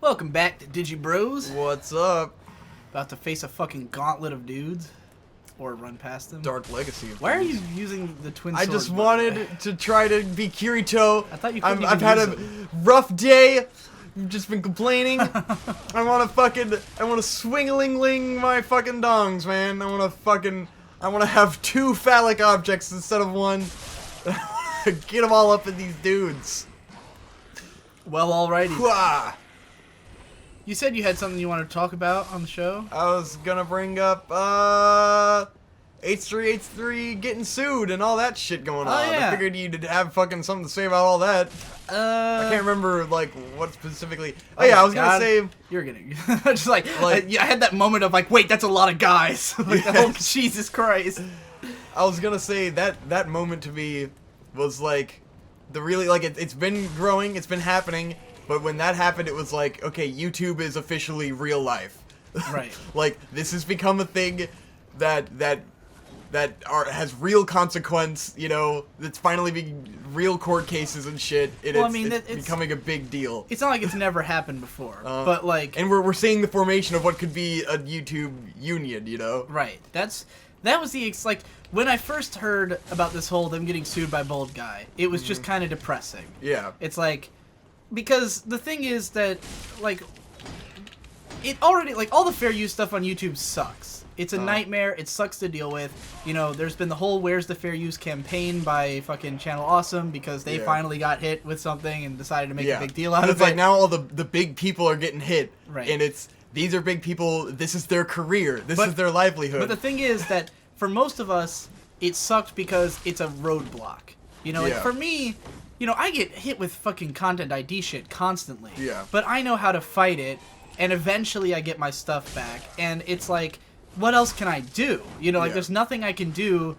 Welcome back to Digi Bros. What's up? About to face a fucking gauntlet of dudes. Or run past them. Dark Legacy. Why are you using the twin I sword? just wanted to try to be Kirito. I thought you couldn't I've even had use a them. rough day. I've just been complaining. I want to swing-a-ling-ling my fucking dongs, man. I want to have two phallic objects instead of one. Get them all up in these dudes. Well, alrighty. Hwah. You said you had something you wanted to talk about on the show? I was gonna bring up, H3H3 getting sued and all that shit going on. Yeah. I figured you'd have fucking something to say about all that. I can't remember, like, what specifically. Oh, yeah, I was gonna say... You're getting... just like I had that moment of, like, wait, that's a lot of guys. Like, Yes. oh, Jesus Christ. I was gonna say that moment to me was, like, it's been growing, it's been happening, but when that happened, it was like, okay, YouTube is officially real life. Right. Like, this has become a thing that has real consequence, you know, it's finally being real court cases and shit, and Well, it's, I mean, it's it's becoming a big deal. It's not like it's never happened before, but, like... And we're seeing the formation of what could be a YouTube union, you know? Right. That was the like when I first heard about this whole them getting sued by Bold Guy, it was just kind of depressing. Yeah. It's like because the thing is that like it already like all the fair use stuff on YouTube sucks. It's a nightmare. It sucks to deal with. You know, there's been the whole "Where's the Fair Use" campaign by fucking Channel Awesome because they finally got hit with something and decided to make a big deal out of it. It's like now all the big people are getting hit, Right. and these are big people. This is their career. This is their livelihood. But the thing is that for most of us, it sucked because it's a roadblock. You know, like for me, you know, I get hit with fucking content ID shit constantly. Yeah. But I know how to fight it, and eventually I get my stuff back, and it's like, what else can I do? You know, like there's nothing I can do.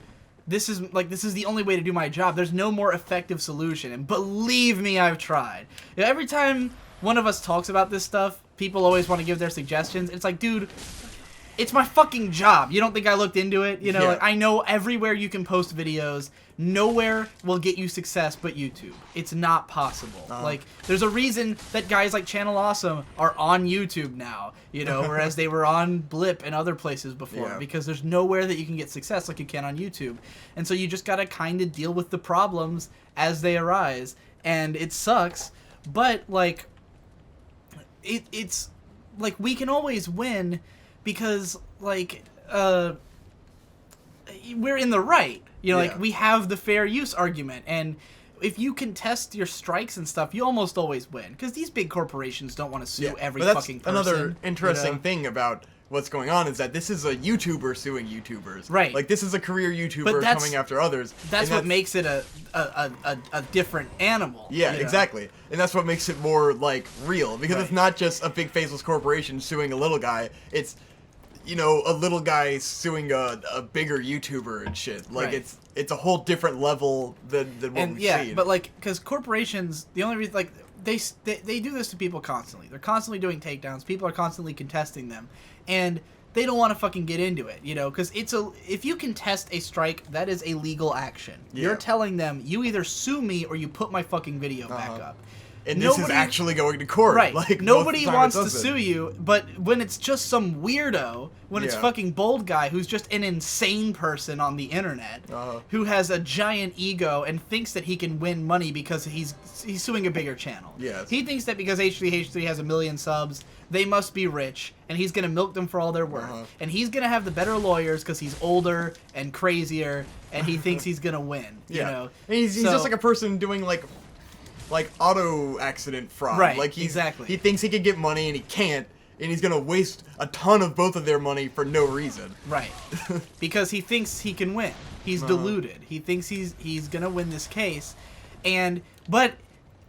This is the only way to do my job. There's no more effective solution, and believe me, I've tried. You know, every time one of us talks about this stuff, people always want to give their suggestions. It's like, dude, it's my fucking job. You don't think I looked into it? You know, like, I know everywhere you can post videos. Nowhere will get you success but YouTube. It's not possible. Like, there's a reason that guys like Channel Awesome are on YouTube now, you know, whereas they were on Blip and other places before, because there's nowhere that you can get success like you can on YouTube. And so you just gotta kind of deal with the problems as they arise. And it sucks, but, like, it's, like, we can always win because, like, we're in the right. You know, like, we have the fair use argument, and if you contest your strikes and stuff, you almost always win. Because these big corporations don't want to sue every fucking person. Another interesting thing about what's going on is that this is a YouTuber suing YouTubers. Right. Like, this is a career YouTuber coming after others. That's what makes it a different animal. Yeah, you know? exactly. And that's what makes it more, like, real. Because it's not just a big faceless corporation suing a little guy. It's, you know, a little guy suing a bigger YouTuber and shit. Like, it's a whole different level than what we've seen. But, like, because corporations, the only reason, like, they do this to people constantly. They're constantly doing takedowns. People are constantly contesting them. And they don't want to fucking get into it, you know? Because if you contest a strike, that is a legal action. Yeah. You're telling them, you either sue me or you put my fucking video back up. And this is actually going to court. Right. Like, nobody wants to sue you, but when it's just some weirdo, when it's fucking Bold Guy who's just an insane person on the internet, who has a giant ego and thinks that he can win money because he's suing a bigger channel. Yes. He thinks that because H3H3 has 1 million subs, they must be rich, and he's going to milk them for all they're worth. And he's going to have the better lawyers because he's older and crazier, and he thinks he's going to win, you know? And he's just like a person doing, like auto accident fraud. Right, like he thinks he can get money and he can't, and he's gonna waste a ton of both of their money for no reason. Right. Because he thinks he can win. He's deluded. He thinks he's gonna win this case, but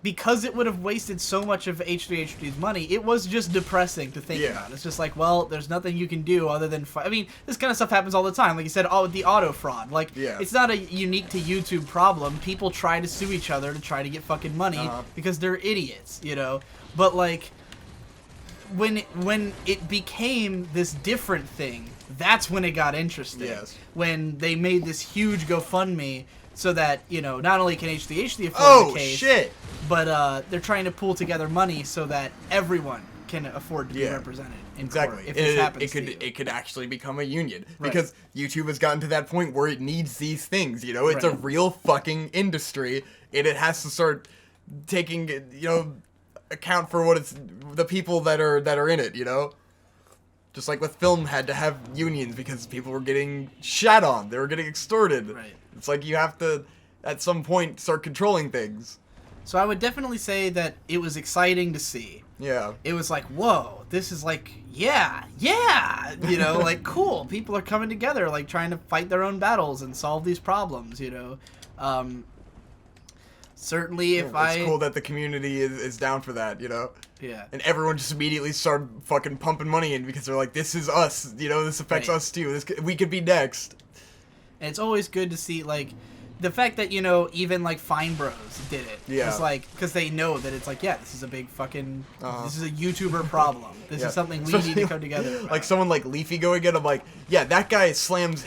because it would have wasted so much of H3H3's money, it was just depressing to think about. It's just like, well, there's nothing you can do other than I mean, this kind of stuff happens all the time. Like you said, the auto fraud. Like, it's not a unique to YouTube problem. People try to sue each other to try to get fucking money because they're idiots, you know? But, like, when it became this different thing, that's when it got interesting. Yes. When they made this huge GoFundMe so that, you know, not only can H3H3 afford the case, shit. but they're trying to pool together money so that everyone can afford to be represented in exactly. court if this happens It could actually become a union because YouTube has gotten to that point where it needs these things. You know, it's a real fucking industry, and it has to start taking account for what it's the people that are in it. You know. Just like with film had to have unions because people were getting shat on. They were getting extorted. Right. It's like you have to, at some point, start controlling things. So I would definitely say that it was exciting to see. Yeah. It was like, whoa, this is like, yeah, you know, like, cool. People are coming together, like, trying to fight their own battles and solve these problems, you know. Certainly if It's cool that the community is down for that, you know? Yeah. And everyone just immediately started fucking pumping money in because they're like, this is us, you know, this affects us too. We could be next. And it's always good to see, like, the fact that, you know, even, like, Fine Bros did it. Yeah. It's like, because they know that it's like, yeah, this is a big fucking, this is a YouTuber problem. This is something we need to come together about. Like someone like Leafy going in, I'm like, yeah, that guy slams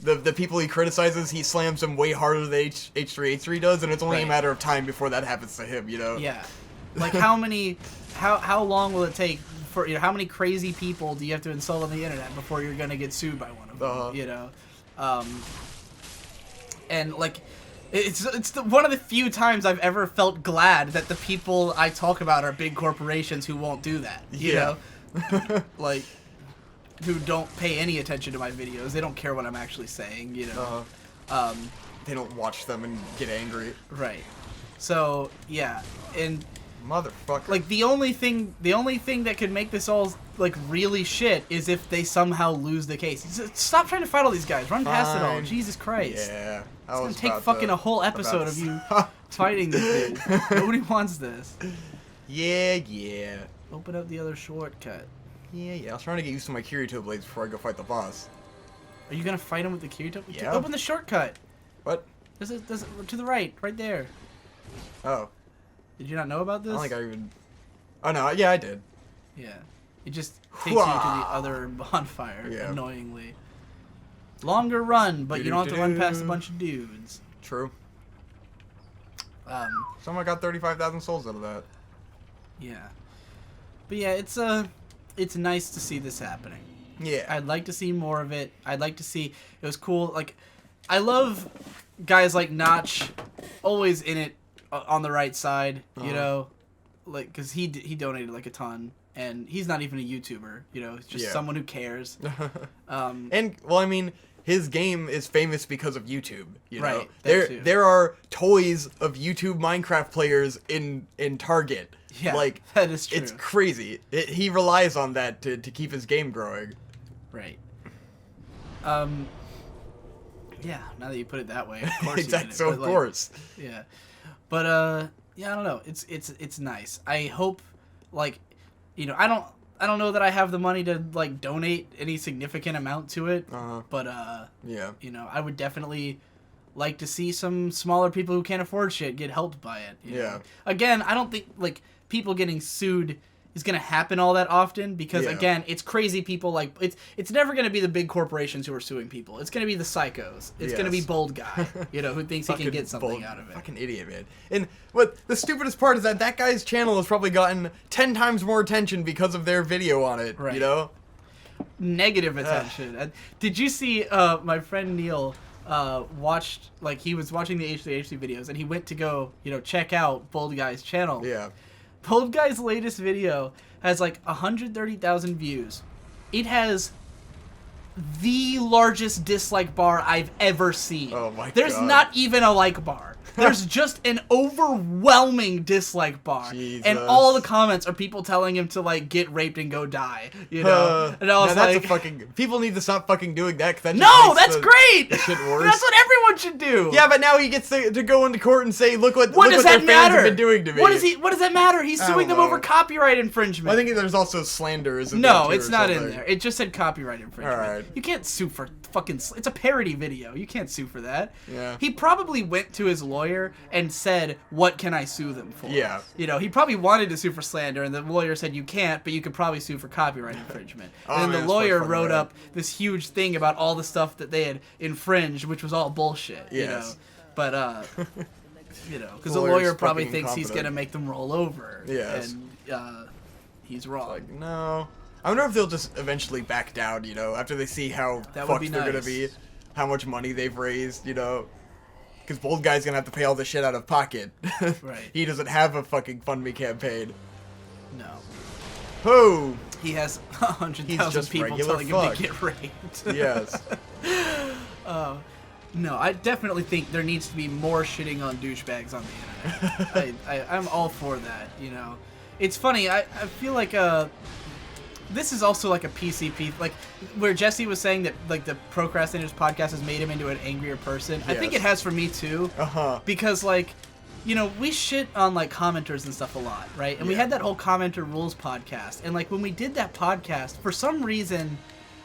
the people he criticizes, he slams them way harder than H3H3 does, and it's only a matter of time before that happens to him, you know? Yeah. Like, how long will it take for, you know, how many crazy people do you have to insult on the internet before you're gonna get sued by one of them, you know? And, like, it's one of the few times I've ever felt glad that the people I talk about are big corporations who won't do that, you know? Like, who don't pay any attention to my videos. They don't care what I'm actually saying, you know? They don't watch them and get angry. Right. So, yeah, and... Motherfucker. Like, the only thing that could make this all, like, really shit is if they somehow lose the case. Stop trying to fight all these guys. Run past it all. Jesus Christ. Yeah. It's gonna take fucking a whole episode of you fighting this dude. Nobody wants this. Yeah. Open up the other shortcut. Yeah. I was trying to get used to my Kirito blades before I go fight the boss. Are you gonna fight him with the Kirito? Yeah. Open the shortcut. What? This is to the right there. Oh. Did you not know about this? I don't think I even... Oh, no. Yeah, I did. Yeah. It just takes you to the other bonfire, annoyingly. Longer run, but you don't have to run past a bunch of dudes. True. Someone got 35,000 souls out of that. Yeah. But yeah, it's nice to see this happening. Yeah. I'd like to see more of it. I'd like to see... It was cool. Like, I love guys like Notch, always in it, on the right side, you know, like, because he donated like a ton, and he's not even a YouTuber, you know, he's just someone who cares. And well, I mean, his game is famous because of YouTube, you know. There are toys of YouTube Minecraft players in Target. Yeah, like, that is true. It's crazy. He relies on that to keep his game growing. Right. Yeah, now that you put it that way, of course. Exactly. So of course. Yeah. But yeah, I don't know. It's nice. I hope, like, you know, I don't know that I have the money to, like, donate any significant amount to it. But yeah, you know, I would definitely like to see some smaller people who can't afford shit get helped by it. You know? Again, I don't think, like, people getting sued is going to happen all that often because, again, it's crazy people. Like, it's never going to be the big corporations who are suing people. It's going to be the psychos. It's going to be bold guy, you know, who thinks he can get something out of it. Fucking idiot, man. And what the stupidest part is that guy's channel has probably gotten 10 times more attention because of their video on it, you know? Negative attention. Did you see my friend Neil watched, like, he was watching the H3H3 videos, and he went to go, you know, check out Bold Guy's channel. Yeah. Bold Guy's latest video has like 130,000 views. It has the largest dislike bar I've ever seen. Oh my God. There's not even a like bar. There's just an overwhelming dislike bar. Jesus. And all the comments are people telling him to, like, get raped and go die. You know? And I was that's like... a fucking... People need to stop fucking doing that. Cause that no, that's great! The shit worse. That's what everyone should do! Yeah, but now he gets to go into court and say, look what does their that fans have matter? been doing to me. What does that matter? He's suing them over copyright infringement. I think there's also slander. No, it's not in there. It just said copyright infringement. Alright. You can't sue for fucking... It's a parody video. You can't sue for that. Yeah. He probably went to his lawyer and said, what can I sue them for? Yeah. You know, he probably wanted to sue for slander, and the lawyer said, you can't, but you could probably sue for copyright infringement. And then the lawyer wrote up this huge thing about all the stuff that they had infringed, which was all bullshit, you know? But, you know, because the lawyer probably thinks he's going to make them roll over. Yes. And, he's wrong. Like, no. I wonder if they'll just eventually back down, you know, after they see how That would fucked be they're nice. gonna be, how much money they've raised, you know. Because Bold Guy's gonna have to pay all this shit out of pocket. Right. He doesn't have a fucking FundMe campaign. No. Who? He has He's 100,000 just people regular telling fuck. him to get raped. Yes. No, I definitely think there needs to be more shitting on douchebags on the internet. I'm all for that, you know. It's funny, I feel like this is also like a PCP, like where Jesse was saying that like the Procrastinators podcast has made him into an angrier person. I think it Yes. has for me too. Because like, you know, we shit on like commenters and stuff a lot, right? And we had that whole commenter rules podcast. And like when we did that podcast, for some reason,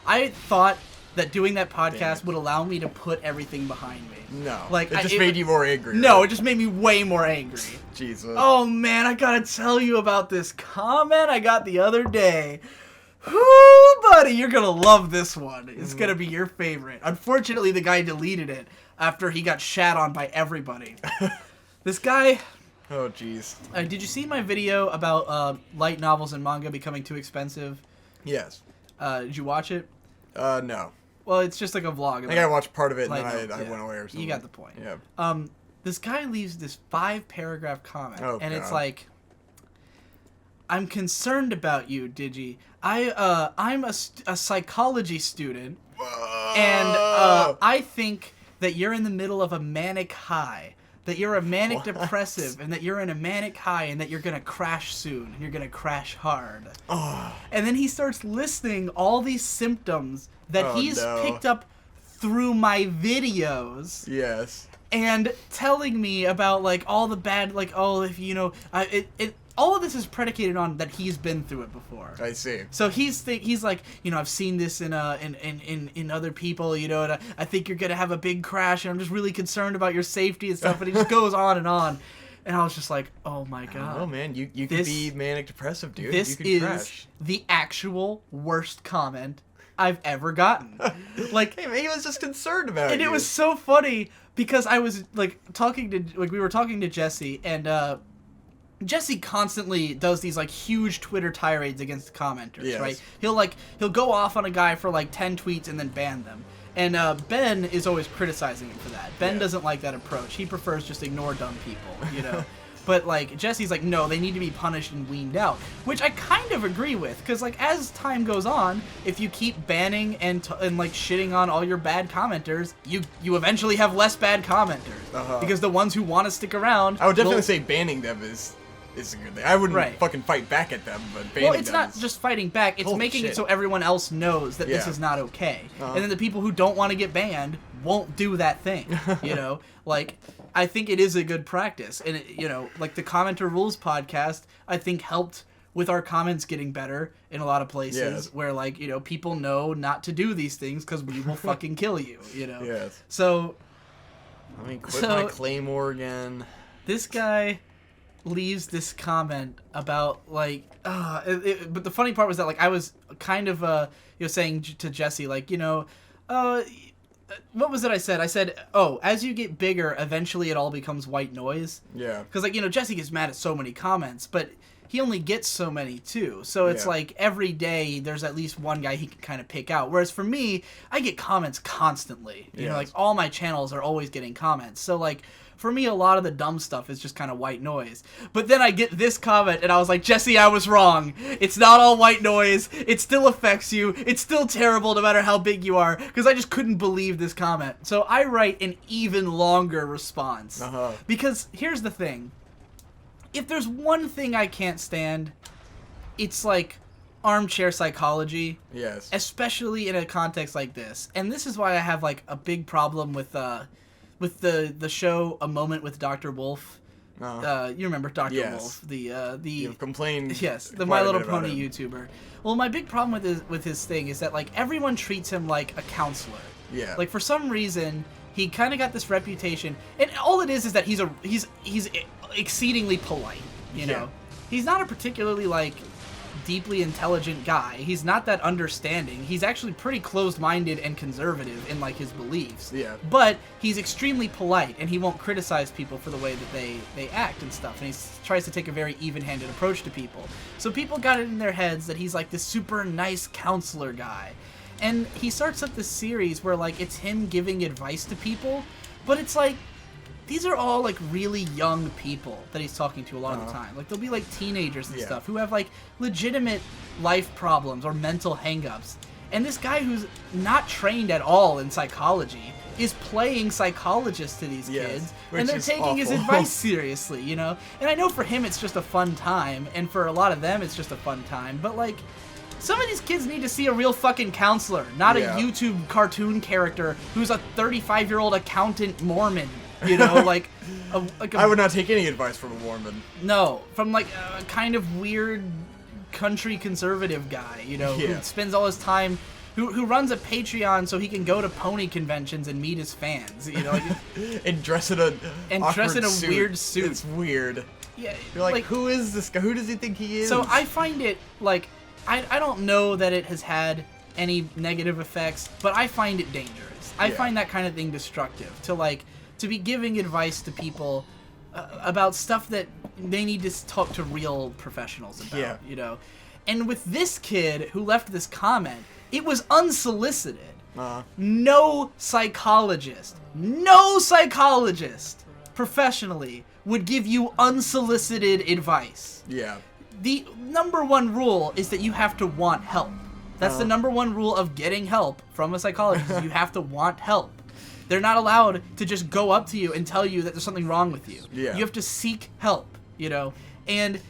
I thought that doing that podcast would allow me to put everything behind me. No. Like, it just made you more angry. No, right? it just made me way more angry. Jesus. Oh man, I gotta tell you about this comment I got the other day. Whoo, buddy, you're gonna love this one. It's gonna be your favorite. Unfortunately, the guy deleted it after he got shat on by everybody. This guy... Oh, jeez. did you see my video about light novels and manga becoming too expensive? Yes. Did you watch it? No. Well, it's just like a vlog. I think I watched part of it and Light then I novel, went away or something. You got the point. Yeah. This guy leaves this 5-paragraph comment, and it's God. like, I'm concerned about you, Digi. I'm a psychology student, and I think that you're in the middle of a manic high. That you're a manic depressive, and that you're in a manic high, and that you're gonna crash soon, and you're gonna crash hard. And then he starts listing all these symptoms that he's picked up through my videos. Yes. And telling me about like all the bad, like, oh, if you know, all of this is predicated on that he's been through it before. I see. So he's like, you know, I've seen this in other people, you know, and I think you're gonna have a big crash, and I'm just really concerned about your safety and stuff. And he just goes on and on, and I was just like, oh my god. Oh man, you could be manic depressive, dude. This you could is crash. the actual worst comment I've ever gotten. Like, Hey man, he was just concerned about and you. it was so funny because I was like we were talking to Jesse, and Jesse constantly does these like huge Twitter tirades against commenters, Yes. right? He'll go off on a guy for like 10 tweets and then ban them. And Ben is always criticizing him for that. Ben doesn't like that approach. He prefers just ignore dumb people, you know. But like Jesse's like, no, they need to be punished and weaned out, which I kind of agree with, because like as time goes on, if you keep banning and like shitting on all your bad commenters, you eventually have less bad commenters, because the ones who want to stick around. I would definitely say banning them is a good thing. I wouldn't fucking fight back at them, but banning Well, it's them not just fighting back, it's Holy making shit. it so everyone else knows that this is not okay. And then the people who don't want to get banned won't do that thing, you know? Like, I think it is a good practice. And, you know, like the Commenter Rules podcast, I think helped with our comments getting better in a lot of places where, like, you know, people know not to do these things because we will fucking kill you, you know? Yes. So... Let me quit my Claymore again. This guy leaves this comment about like but the funny part was that like I was kind of saying to Jesse, like, you know, what was it I said, oh, as you get bigger eventually it all becomes white noise. Yeah. Because like, you know, Jesse gets mad at so many comments, but he only gets so many too, so it's like every day there's at least one guy he can kind of pick out, whereas for me, I get comments constantly, you know, like all my channels are always getting comments, so like for me, a lot of the dumb stuff is just kind of white noise. But then I get this comment, and I was like, Jesse, I was wrong. It's not all white noise. It still affects you. It's still terrible no matter how big you are. Because I just couldn't believe this comment. So I write an even longer response. Because here's the thing. If there's one thing I can't stand, it's like armchair psychology. Yes. Especially in a context like this. And this is why I have like a big problem with the show A Moment with Dr. Wolf. You remember Dr. Wolf, the You've complained. Yes, the My Little Pony YouTuber. Well, my big problem with his thing is that like everyone treats him like a counselor. Yeah. Like for some reason he kind of got this reputation, and all it is that he's exceedingly polite. You know, he's not a particularly like deeply intelligent guy. He's not that understanding. He's actually pretty closed-minded and conservative in, like, his beliefs. Yeah. But he's extremely polite, and he won't criticize people for the way that they act and stuff. And he tries to take a very even-handed approach to people. So people got it in their heads that he's, like, this super nice counselor guy. And he starts up this series where, like, it's him giving advice to people, but it's, like, these are all, like, really young people that he's talking to a lot of the time. Like, they'll be, like, teenagers and stuff who have, like, legitimate life problems or mental hang-ups. And this guy who's not trained at all in psychology is playing psychologist to these kids, and they're taking his advice seriously, you know? And I know for him it's just a fun time, and for a lot of them it's just a fun time, but, like, some of these kids need to see a real fucking counselor, not a YouTube cartoon character who's a 35-year-old accountant Mormon. You know, like I would not take any advice from a Mormon. No, from like a kind of weird country conservative guy, you know, who spends all his time, who runs a Patreon so he can go to pony conventions and meet his fans, you know, like, and dress in a suit. Weird suit. It's weird. Yeah, you're like, who is this guy? Who does he think he is? So I find it like I don't know that it has had any negative effects, but I find it dangerous. I find that kind of thing destructive to be giving advice to people about stuff that they need to talk to real professionals about, you know? And with this kid who left this comment, it was unsolicited. No psychologist professionally would give you unsolicited advice. Yeah. The number one rule is that you have to want help. That's the number one rule of getting help from a psychologist. You have to want help. They're not allowed to just go up to you and tell you that there's something wrong with you. Yeah. You have to seek help, you know? And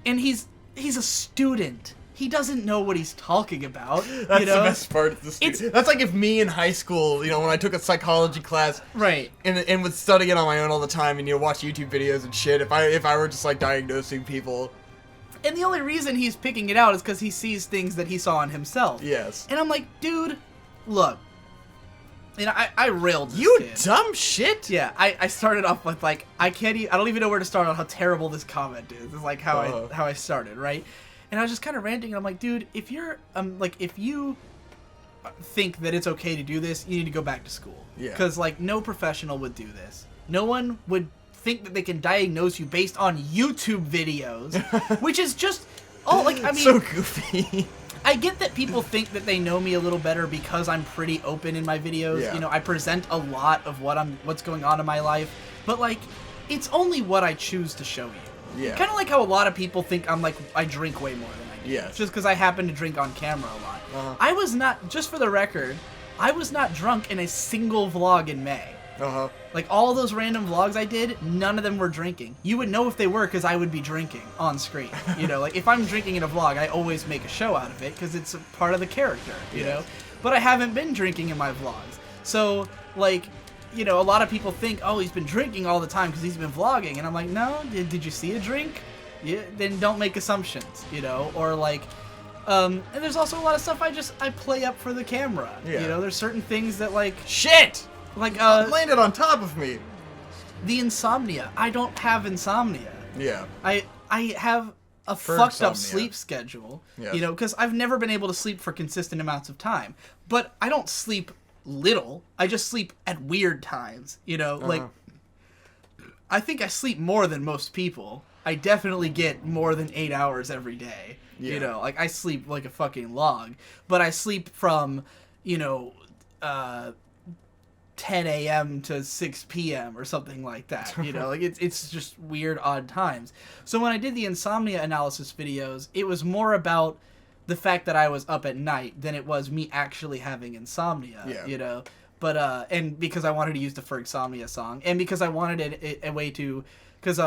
he's a student. He doesn't know what he's talking about. That's the best part of the student. That's like if me in high school, you know, when I took a psychology class, right, and would study it on my own all the time, and, you know, watch YouTube videos and shit. If I were just like diagnosing people. And the only reason he's picking it out is because he sees things that he saw in himself. Yes. And I'm like, dude, look. You know, I railed this You kid. dumb shit! Yeah, I started off with, like, I don't even know where to start on how terrible this comment is. It's like how I started, right? And I was just kind of ranting, and I'm like, dude, if you're, if you think that it's okay to do this, you need to go back to school. Yeah. Because, like, no professional would do this. No one would think that they can diagnose you based on YouTube videos, which is just, I mean... So goofy. I get that people think that they know me a little better because I'm pretty open in my videos. Yeah. You know, I present a lot of what's going on in my life, but, like, it's only what I choose to show you. Yeah. Kind of like how a lot of people think I drink way more than I do. Yes. Just because I happen to drink on camera a lot. I was not, just for the record, I was not drunk in a single vlog in May. Like, all those random vlogs I did, none of them were drinking. You would know if they were because I would be drinking on screen. You know, like, if I'm drinking in a vlog, I always make a show out of it because it's a part of the character, you know? But I haven't been drinking in my vlogs. So, like, you know, a lot of people think, oh, he's been drinking all the time because he's been vlogging. And I'm like, no, did you see a drink? Yeah, then don't make assumptions, you know? Or, like... and there's also a lot of stuff I play up for the camera. Yeah. You know, there's certain things that, like... Shit! Like, landed on top of me. The insomnia. I don't have insomnia. Yeah. I have a fucked up sleep schedule. Yes. You know, because I've never been able to sleep for consistent amounts of time. But I don't sleep little. I just sleep at weird times. You know, like, I think I sleep more than most people. I definitely get more than 8 hours every day. Yeah. You know, like, I sleep like a fucking log. But I sleep from, you know, 10 a.m. to 6 p.m. or something like that, you know, like it's just weird, odd times. So when I did the insomnia analysis videos, it was more about the fact that I was up at night than it was me actually having insomnia, you know, but, and because I wanted to use the For Insomnia song, and because I wanted a way to, because,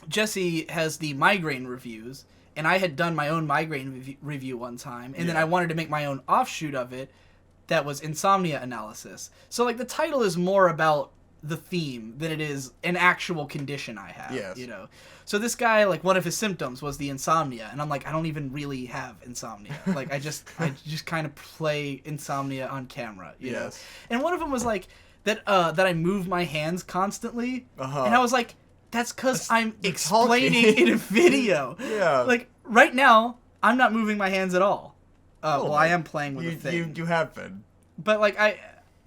Jesse has the migraine reviews, and I had done my own migraine review one time, and then I wanted to make my own offshoot of it, that was insomnia analysis. So, like, the title is more about the theme than it is an actual condition I have, you know? So this guy, like, one of his symptoms was the insomnia, and I'm like, I don't even really have insomnia. Like, I just kind of play insomnia on camera, you know? And one of them was, like, that I move my hands constantly, and I was like, that's because I'm explaining in a video. Yeah. Like, right now, I'm not moving my hands at all. Well, I am playing with a thing. You have been. But, like,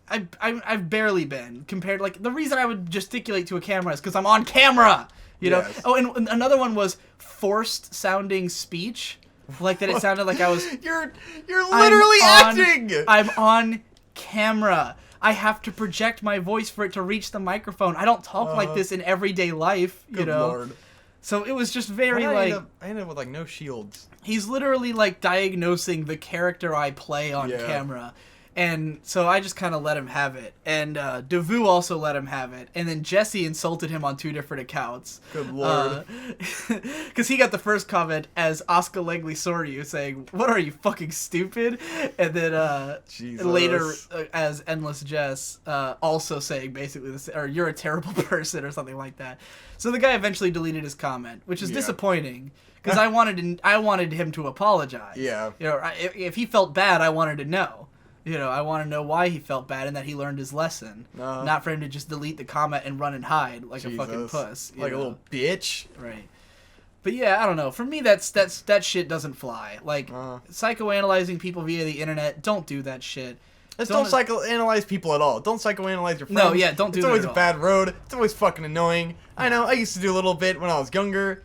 I've barely been compared. Like, the reason I would gesticulate to a camera is because I'm on camera. You know. Yes. Oh, and another one was forced sounding speech, like that. It sounded like I was. You're literally acting. I'm on camera. I have to project my voice for it to reach the microphone. I don't talk like this in everyday life. You know. Lord. So it was just very I ended up with like no shields. He's literally like diagnosing the character I play on camera. And so I just kind of let him have it. And Devu also let him have it. And then Jesse insulted him on 2 different accounts. Good lord. Because he got the first comment as Oscar Langley Soryu saying, "What are you, fucking stupid?" And then later as Endless Jess also saying basically this, or "You're a terrible person," or something like that. So the guy eventually deleted his comment, which is disappointing. Because I wanted him to apologize. Yeah. You know, if he felt bad, I wanted to know. You know, I want to know why he felt bad and that he learned his lesson. Not for him to just delete the comment and run and hide like a fucking puss. Like a little bitch. Right. But yeah, I don't know. For me, that shit doesn't fly. Like, psychoanalyzing people via the internet, don't do that shit. Just don't psychoanalyze people at all. Don't psychoanalyze your friends. No, yeah, don't do that It's always at a bad road. It's always fucking annoying. I know, I used to do a little bit when I was younger.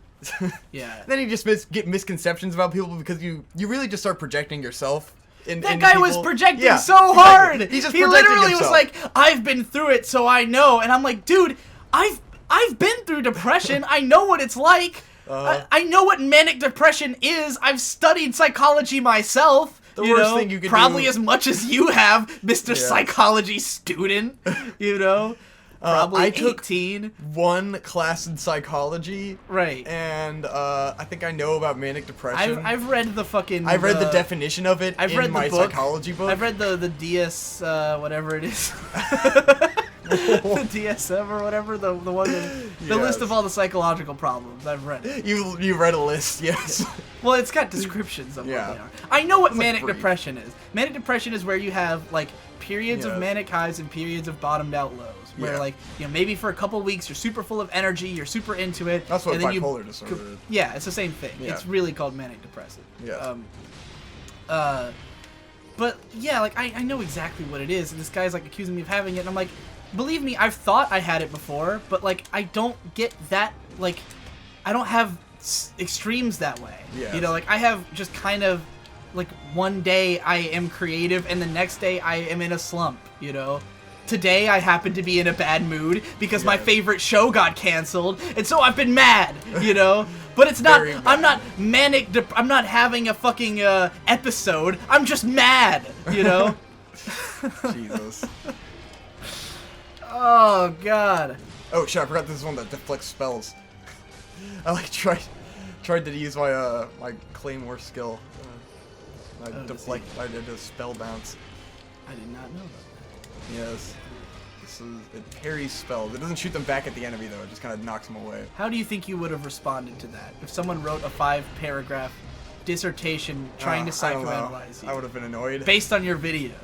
Yeah. Then you just get misconceptions about people because you really just start projecting yourself. That guy was projecting so hard. Exactly. He literally was like, "I've been through it, so I know." And I'm like, "Dude, I've been through depression. I know what it's like. I know what manic depression is. I've studied psychology myself. The worst thing you could probably do, as much as you have, Mr. Psychology student. You know." Probably I took 18. one class in psychology. Right. And I think I know about manic depression. I've read the fucking... I've read the definition of it in my psychology book. I've read the DS, whatever it is. The DSM or whatever, the one the list of all the psychological problems. I've read it. You read a list, yes. Well, it's got descriptions of what they are. I know what manic brief. depression is. Manic depression is where you have like periods of manic highs and periods of bottomed out lows. Where like, you know, maybe for a couple weeks you're super full of energy, you're super into it. That's what and then bipolar disorder is. Yeah, it's the same thing. Yeah. It's really called manic depressive. Yeah. But yeah, like I know exactly what it is, and this guy's like accusing me of having it, and I'm like, believe me, I've thought I had it before, but like I don't get that, like I don't have extremes that way. Yes. You know, like I have just kind of like one day I am creative and the next day I am in a slump, you know. Today I happen to be in a bad mood because my favorite show got canceled, and so I've been mad, you know? But it's not, I'm not manic, I'm not having a fucking episode, I'm just mad, you know? Jesus. Oh, God. Oh, shit, I forgot this is one that deflects spells. I like tried to use my my claymore skill. I did a spell bounce. I did not know about that. Yes. It parries spells. It doesn't shoot them back at the enemy, though. It just kind of knocks them away. How do you think you would have responded to that? If someone wrote a 5-paragraph dissertation trying to psychoanalyze you. I would have been annoyed. Based on your videos.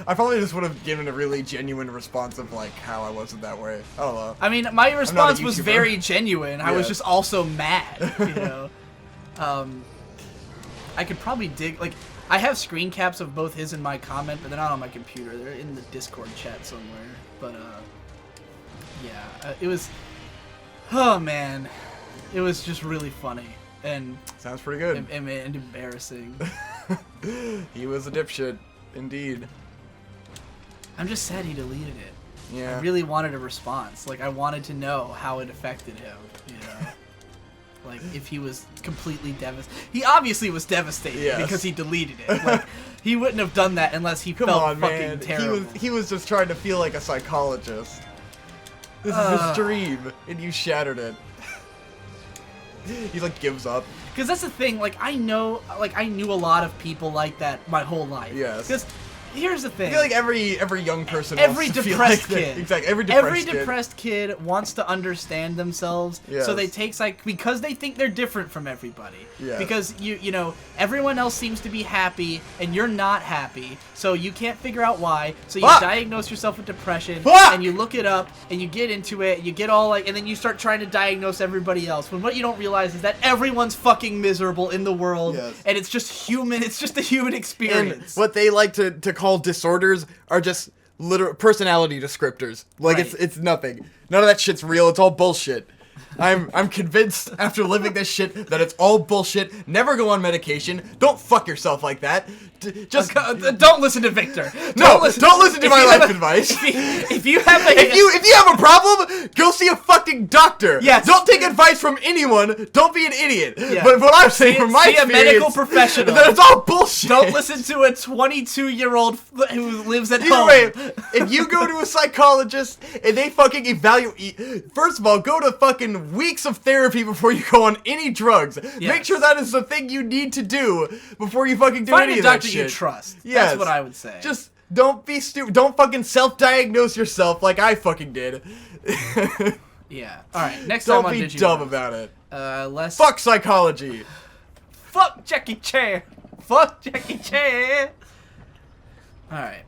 I probably just would have given a really genuine response of, like, how I wasn't that way. I don't know. I mean, my response was very genuine. I was just also mad, you know? I could probably dig, like... I have screen caps of both his and my comment, but they're not on my computer. They're in the Discord chat somewhere. But, yeah, it was... Oh, man. It was just really funny. And... Sounds pretty good. And embarrassing. He was a dipshit. Indeed. I'm just sad he deleted it. Yeah. I really wanted a response. Like, I wanted to know how it affected him, you know? Like, if he was completely devastated. He obviously was devastated because he deleted it. Like, he wouldn't have done that unless he felt fucking terrible. He was just trying to feel like a psychologist. This is his dream, and you shattered it. He, like, gives up. Because that's the thing, like, I knew a lot of people like that my whole life. Yes. Because, here's the thing. I feel like every young person Every wants to feel depressed like kid. that. Exactly. Every depressed kid wants to understand themselves. Yes. So they take because they think they're different from everybody. Yes. Because you know, everyone else seems to be happy and you're not happy. So you can't figure out why. So you diagnose yourself with depression and you look it up and you get into it, you get all like, and then you start trying to diagnose everybody else. When what you don't realize is that everyone's fucking miserable in the world. Yes. And it's just human. It's just a human experience. And what they like to call disorders are just literal personality descriptors. Like Right. it's nothing. None of that shit's real. It's all bullshit. I'm convinced after living this shit that it's all bullshit. Never go on medication. Don't fuck yourself like that. Just don't listen to Victor. don't listen to my life advice. If you have a If you have a problem, go see a fucking doctor. Yes. Don't take advice from anyone. Don't be an idiot. Yeah. But what I'm saying from my see a experience, medical professional. that it's all bullshit. Don't listen to a 22-year-old who lives at Either home. way, if you go to a psychologist and they fucking evaluate, first of all, go to fucking weeks of therapy before you go on any drugs. Yes. Make sure that is the thing you need to do before you fucking do Find any a of that doctor shit. you trust. Yes. That's what I would say. Just don't be stupid. Don't fucking self-diagnose yourself like I fucking did. yeah. All right. Next time Don't on be Digi dumb Bros. about it. Less. Fuck psychology. Fuck Jackie Chan. Fuck Jackie Chan. All right.